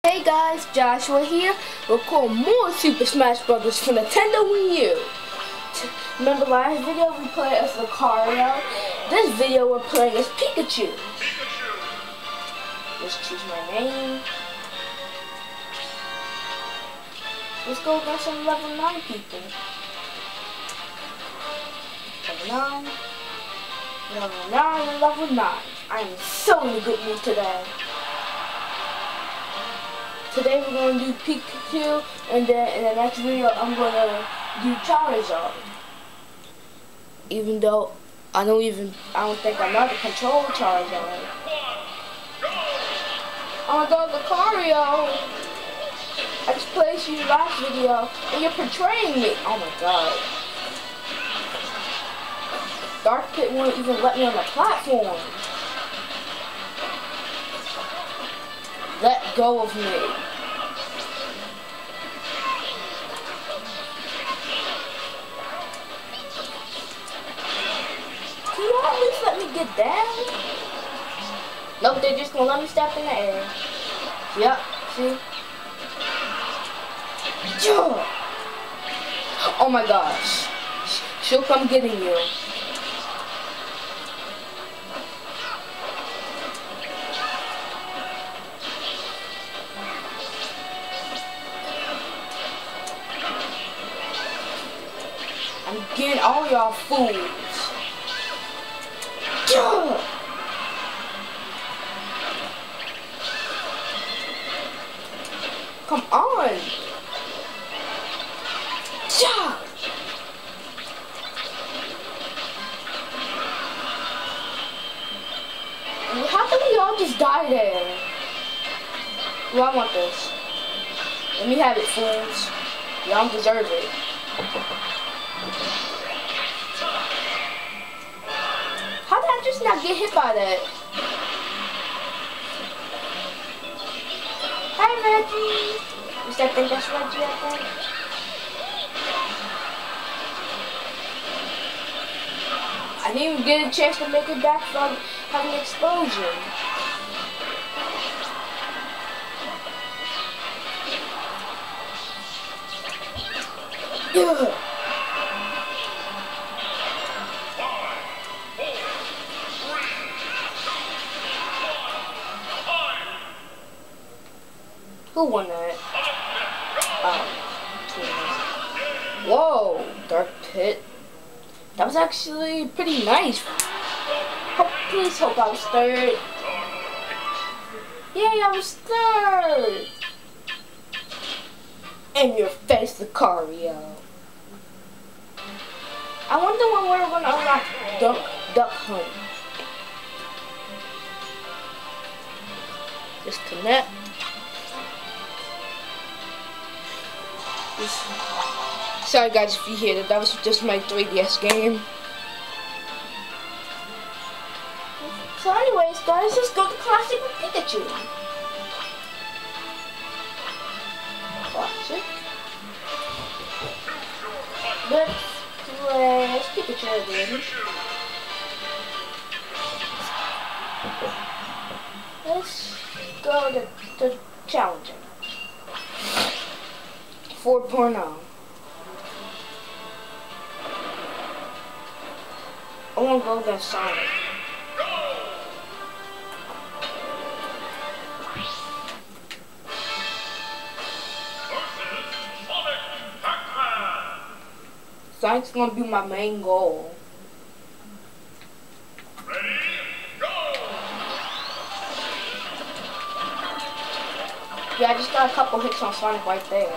Hey guys, Joshua here. We're recording more Super Smash Brothers for Nintendo Wii U. Remember last video we played as Lucario? This video we're playing as Pikachu. Let's choose my name. Let's go against some level 9 people. Level 9, level 9, and level 9. I am so in a good mood today. Today we're going to do Pikachu, and then in the next video I'm going to do Charizard. Even though I don't think I know to control Charizard. Oh my god, Lucario! I just played you last video, and you're portraying me! Oh my god. Dark Pit won't even let me on the platform. Let go of me. Can you at least let me get down? Nope, they're just gonna let me step in the air. Yep, see? Oh my gosh. She'll come getting you. I'm getting all y'all fools. Come on. How come we all just die there? Well, I want this. Let me have it, fools. Y'all deserve it. How did I just not get hit by that? Hi, Reggie. I think that's Reggie, I think. I didn't even get a chance to make it back from having an explosion. Ugh. Who won that? Whoa, Dark Pit. That was actually pretty nice. Please hope I was third. Yay, I was third. In your face, Lucario. I wonder when we're gonna unlock Duck Hunt. Disconnect. Sorry guys if you hear that, that was just my 3DS game. So anyways guys, let's go to Classic with Pikachu. Classic. Let's play Pikachu again. Let's go to challenging. 4.0. I want to go against Sonic. Sonic's gonna be my main goal. Ready, go! Yeah, I just got a couple hits on Sonic right there.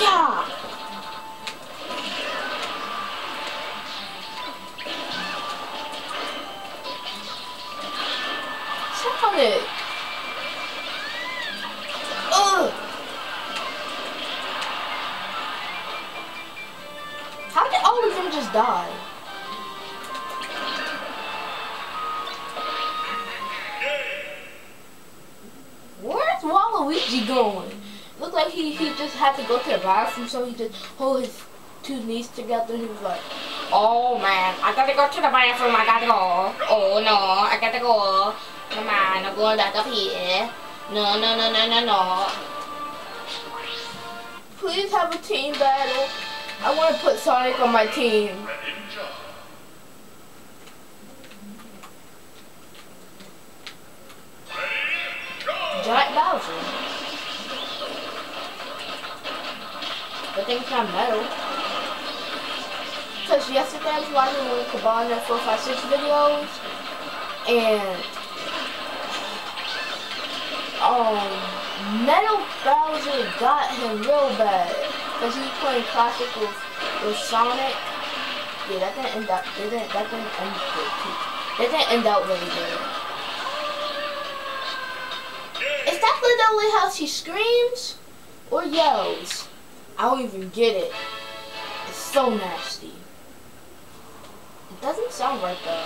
Yeah! Sonic! Ugh! How did all of them just die? Where's Waluigi going? Looked like he just had to go to the bathroom, so he just hold his two knees together and he was like, oh man, I gotta go to the bathroom, I gotta go. Oh no, I gotta go. Come on, I'm going back up here. No, no, no, no, no, no. Please have a team battle. I want to put Sonic on my team. Giant Bowser. But think it's not metal. Because yesterday I was watching one of Cabana 456 videos and Metal Bowser got him real bad because he was playing classic with Sonic. Yeah, that didn't end up really good. Is that literally how she screams or yells? I don't even get it. It's so nasty. It doesn't sound right though.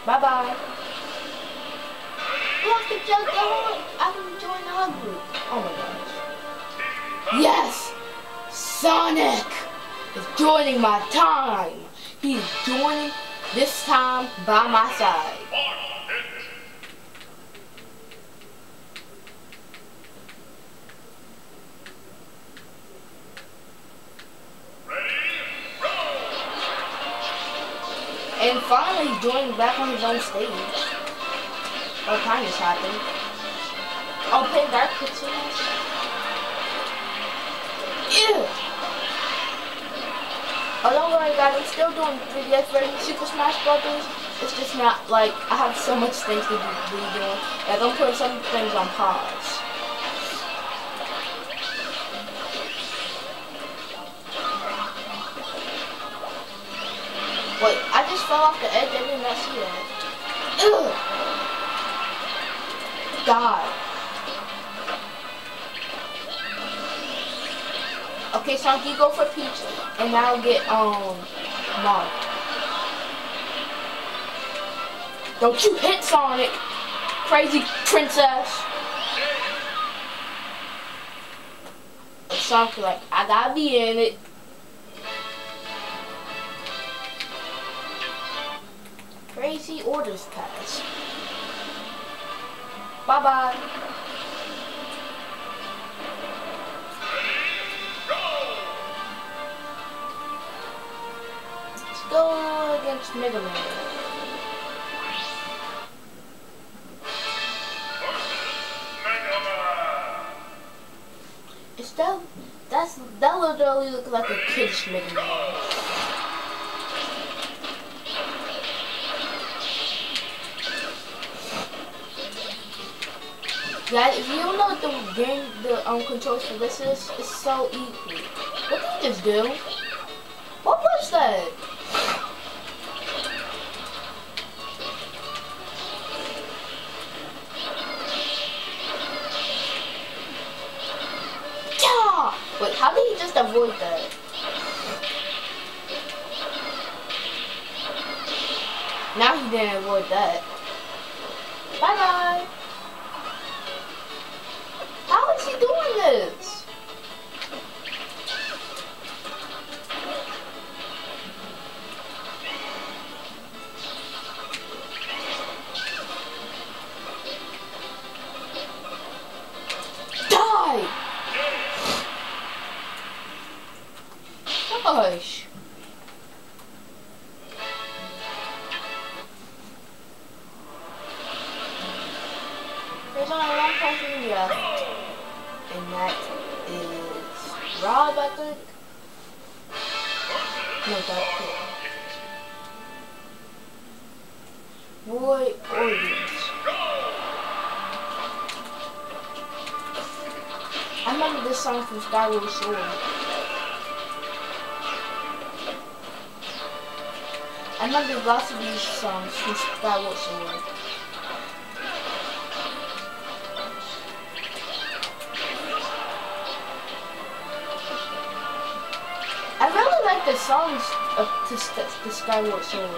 Bye bye. Look, the joke I can join the group. Oh my gosh. Yes! Sonic is joining my time. He's joining this time by my side. And finally he's joining back on his own stage. All kind of happened. Oh, play Dark Pictures. Ew! Oh, don't worry guys, I'm still doing 3DS version Super Smash Brothers. It's just not like I have so much things to be doing. Like I'm putting some things on pause. Wait, I just fell off the edge. I did not see that. Ugh! God. Okay, Sonic, you go for Peach, and I'll get Mario. Don't you hit Sonic, crazy princess. And Sonic like, I gotta be in it. Crazy orders pass. Bye bye. Let's go against Mega Man. Is that literally looks like a kid's Mega Man. Guys, if you don't know what the game, the controls for this is, it's so easy. What did you just do? What was that? Yeah! Wait, how did he just avoid that? Now he didn't avoid that. Bye bye. How is he doing this? Die! Gosh. There's only one person left. And that is Rob, I think. No, that's it. Roy Organs. I remember this song from Skyward Sword. I remember lots of these songs from Skyward Sword. I really like the songs of the Skyward Sword.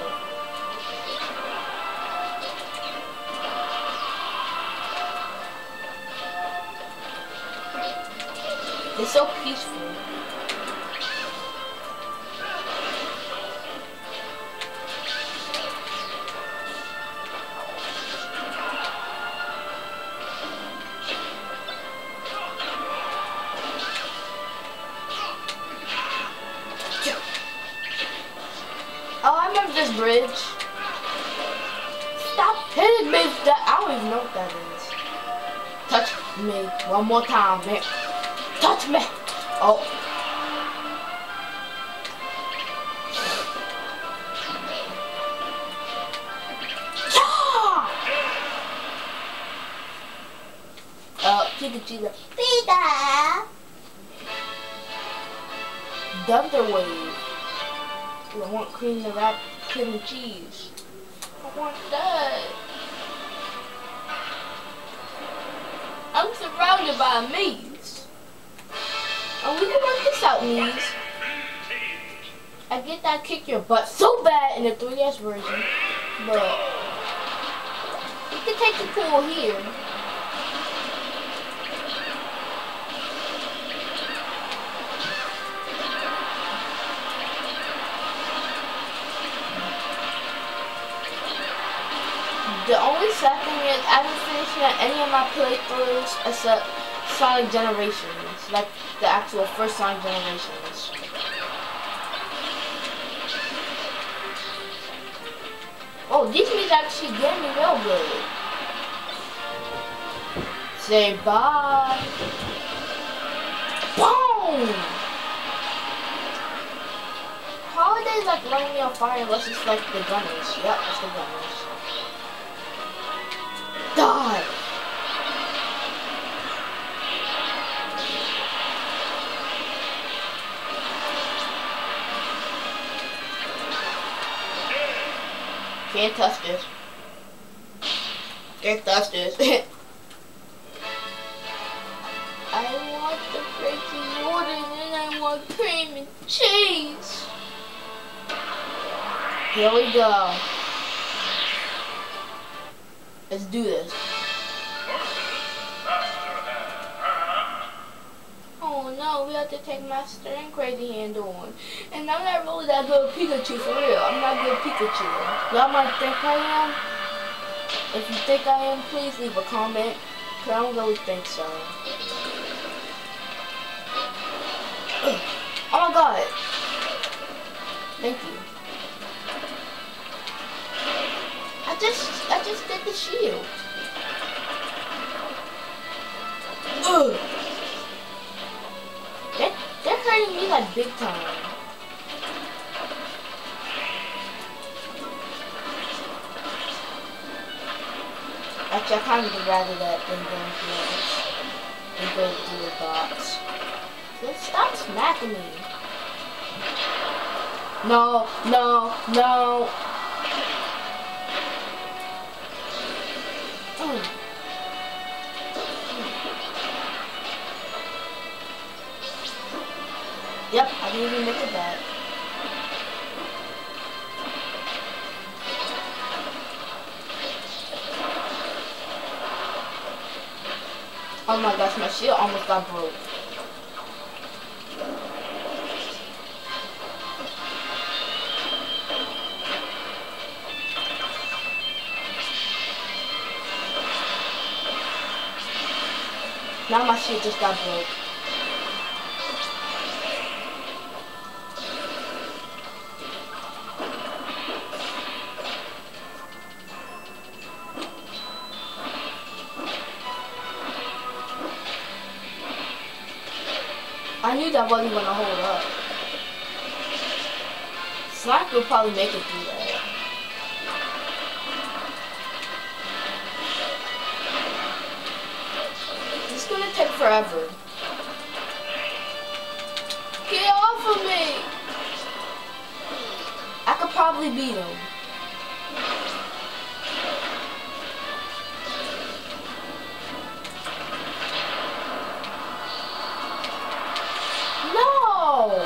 They're so peaceful. bridge. Stop hitting me. That I don't even know what that is. Touch me one more time, man. Touch me. Oh. Pikachu the Pika. Thunder Wave. I want cream and wrap cream and cheese. I want that. I'm surrounded by a maze. And we can work this out, maze. I get that kick your butt so bad in the 3DS version, but you can take the pool here. The only sad thing is I haven't finished any of my playthroughs except Sonic Generations, like the actual first Sonic Generations. Oh, these means actually get me real good. Say bye. Boom! Holiday's like lighting me on fire unless it's like the gunners. Yep, it's the gunners. Die! Can't touch this. Can't touch this. I want the crazy water and I want cream and cheese. Here we go. Let's do this. Oh no, we have to take Master and Crazy Hand on. And I'm not really that good at Pikachu, for real. I'm not good at Pikachu. Y'all might think I am. If you think I am, please leave a comment. Cause I don't really think so. Oh my god. Thank you. I just did the shield. Ugh. They're hurting me like big time. Actually, I kind of would rather that than go through the box. Just stop smacking me. No, no, no. Yep, I didn't even make it back. Oh my gosh, my shield almost got broke. Now my shield just got broke. I knew that wasn't gonna hold up. Sonic will probably make it through that. It's gonna take forever. Get off of me! I could probably beat him. No!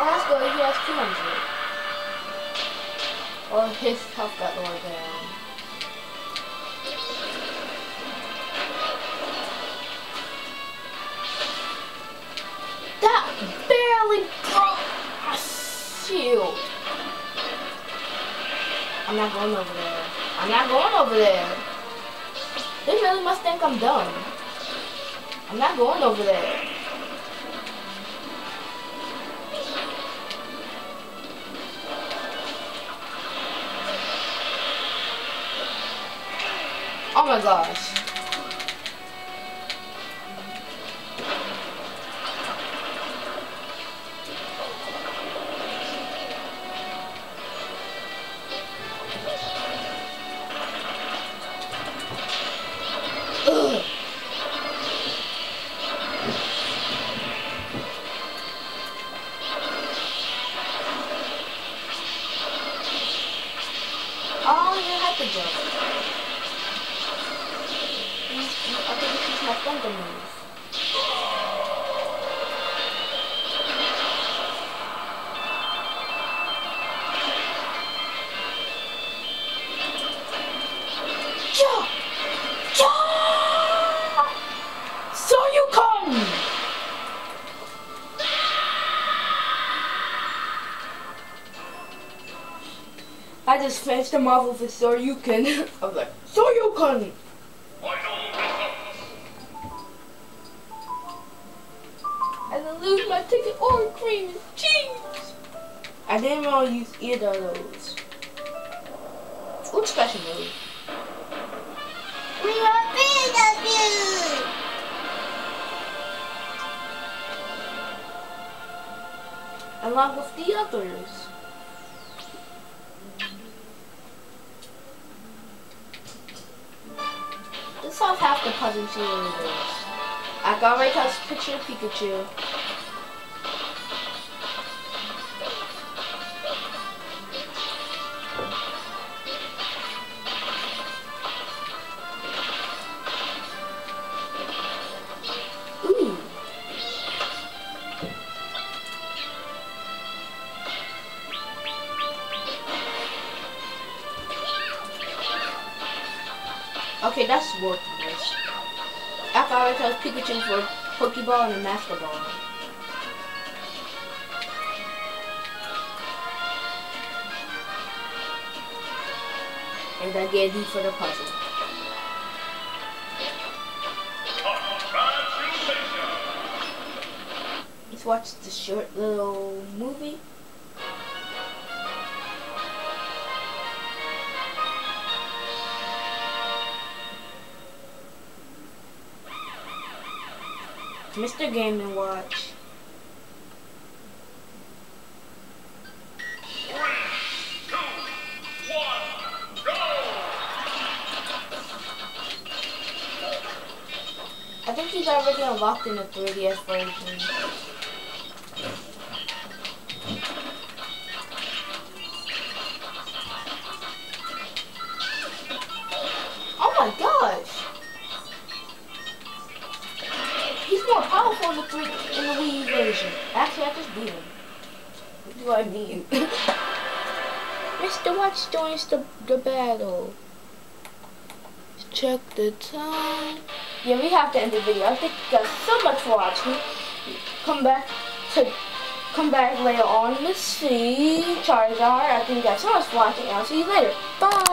Oh, that's good. He has 200. Oh, his health got lowered down. That barely broke my shield. I'm not going over there. I'm not going over there. They really must think I'm dumb. I'm not going over there. Oh my gosh. Ugh. Oh, you have to jump. I think this is my thunder move. Jump! Jump! So you come! I just finished the Marvel for Soryuken. I was like, Soryuken! I didn't lose my ticket or cream and cheese. I didn't want to use either of those. What special move? We are BW! Along with the others. This solves half the puzzle series. I got right past picture of Pikachu. Ooh. Okay, that's working. After I tell Pikachu for Pokeball and Master Ball. And I get D for the puzzle. Let's watch the short little movie. Mr. Game & Watch. 3, 2, 1, go! I think he's already unlocked in the 3DS version. Oh my gosh! He's more powerful in the Wii version. Actually, I just beat him. What do I mean? Mr. Watch joins the battle. Check the time. Yeah, we have to end the video. I thank you guys so much for watching. Come back later on to see Charizard. I thank you guys so much for watching, and I'll see you later. Bye!